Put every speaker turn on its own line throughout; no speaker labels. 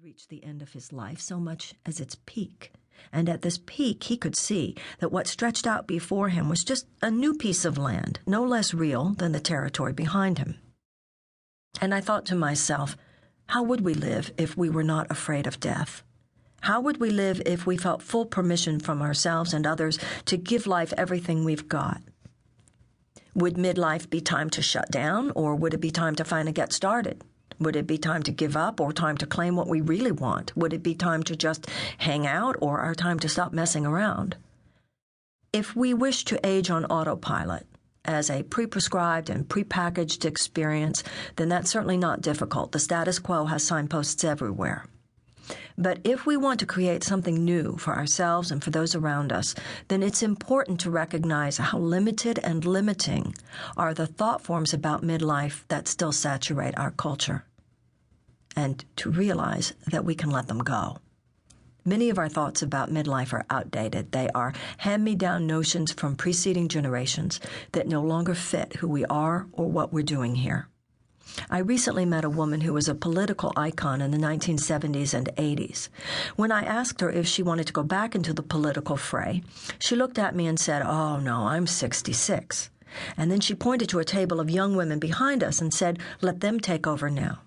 He'd reached the end of his life so much as its peak. And at this peak, he could see that what stretched out before him was just a new piece of land, no less real than the territory behind him. And I thought to myself, how would we live if we were not afraid of death? How would we live if we felt full permission from ourselves and others to give life everything we've got? Would midlife be time to shut down, or would it be time to finally get started? Would it be time to give up, or time to claim what we really want? Would it be time to just hang out, or our time to stop messing around? If we wish to age on autopilot, as a pre-prescribed and pre-packaged experience, then that's certainly not difficult. The status quo has signposts everywhere. But if we want to create something new for ourselves and for those around us, then it's important to recognize how limited and limiting are the thought forms about midlife that still saturate our culture, and to realize that we can let them go. Many of our thoughts about midlife are outdated. They are hand-me-down notions from preceding generations that no longer fit who we are or what we're doing here. I recently met a woman who was a political icon in the 1970s and 80s. When I asked her if she wanted to go back into the political fray, she looked at me and said, "Oh, no, I'm 66. And then she pointed to a table of young women behind us and said, "Let them take over now."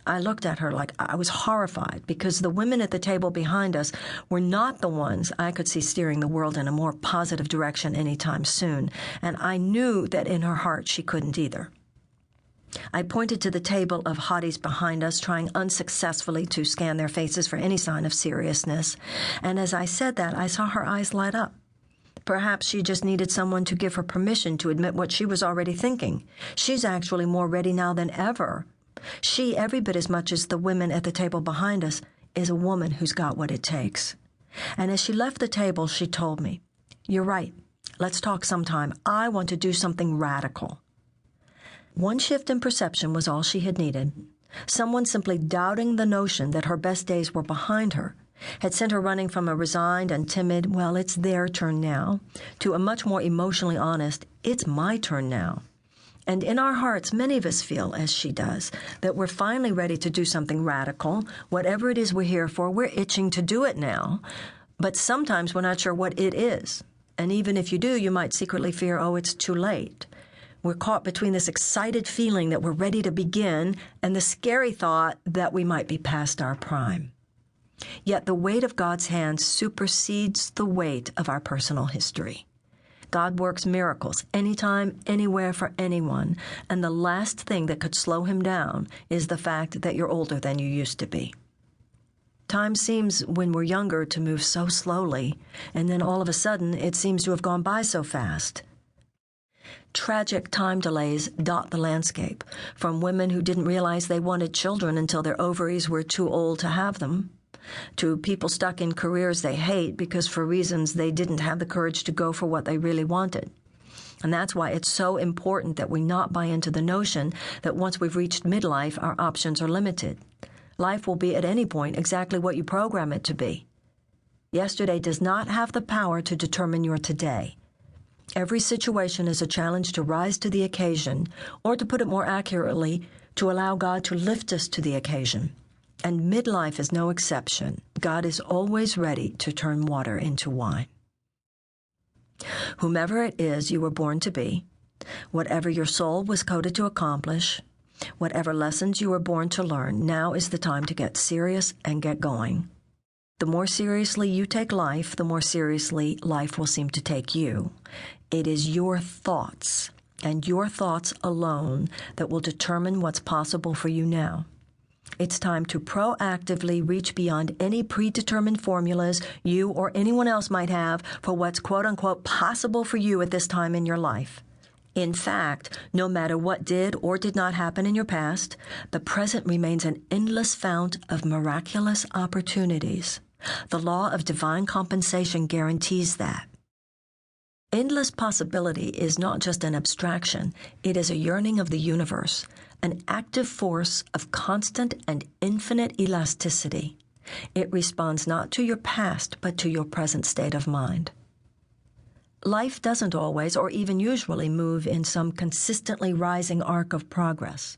I looked at her like I was horrified, because the women at the table behind us were not the ones I could see steering the world in a more positive direction anytime soon, and I knew that in her heart she couldn't either. I pointed to the table of hotties behind us, trying unsuccessfully to scan their faces for any sign of seriousness, and as I said that, I saw her eyes light up. Perhaps she just needed someone to give her permission to admit what she was already thinking. She's actually more ready now than ever. She, every bit as much as the women at the table behind us, is a woman who's got what it takes. And as she left the table, she told me, "You're right. Let's talk sometime. I want to do something radical." One shift in perception was all she had needed. Someone simply doubting the notion that her best days were behind her had sent her running from a resigned and timid, "Well, it's their turn now," to a much more emotionally honest, "It's my turn now." And in our hearts, many of us feel, as she does, that we're finally ready to do something radical. Whatever it is we're here for, we're itching to do it now. But sometimes we're not sure what it is. And even if you do, you might secretly fear, oh, it's too late. We're caught between this excited feeling that we're ready to begin and the scary thought that we might be past our prime. Yet the weight of God's hand supersedes the weight of our personal history. God works miracles anytime, anywhere, for anyone, and the last thing that could slow him down is the fact that you're older than you used to be. Time seems, when we're younger, to move so slowly, and then all of a sudden it seems to have gone by so fast. Tragic time delays dot the landscape, from women who didn't realize they wanted children until their ovaries were too old to have them, to people stuck in careers they hate because for reasons they didn't have the courage to go for what they really wanted. And that's why it's so important that we not buy into the notion that once we've reached midlife, our options are limited. Life will be at any point exactly what you program it to be. Yesterday does not have the power to determine your today. Every situation is a challenge to rise to the occasion, or to put it more accurately, to allow God to lift us to the occasion. And midlife is no exception. God is always ready to turn water into wine. Whomever it is you were born to be, whatever your soul was coded to accomplish, whatever lessons you were born to learn, now is the time to get serious and get going. The more seriously you take life, the more seriously life will seem to take you. It is your thoughts, and your thoughts alone, that will determine what's possible for you now. It's time to proactively reach beyond any predetermined formulas you or anyone else might have for what's quote-unquote possible for you at this time in your life. In fact, no matter what did or did not happen in your past, the present remains an endless fount of miraculous opportunities. The law of divine compensation guarantees that. Endless possibility is not just an abstraction, it is a yearning of the universe, an active force of constant and infinite elasticity. It responds not to your past, but to your present state of mind. Life doesn't always, or even usually, move in some consistently rising arc of progress.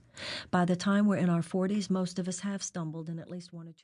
By the time we're in our 40s, most of us have stumbled in at least one or two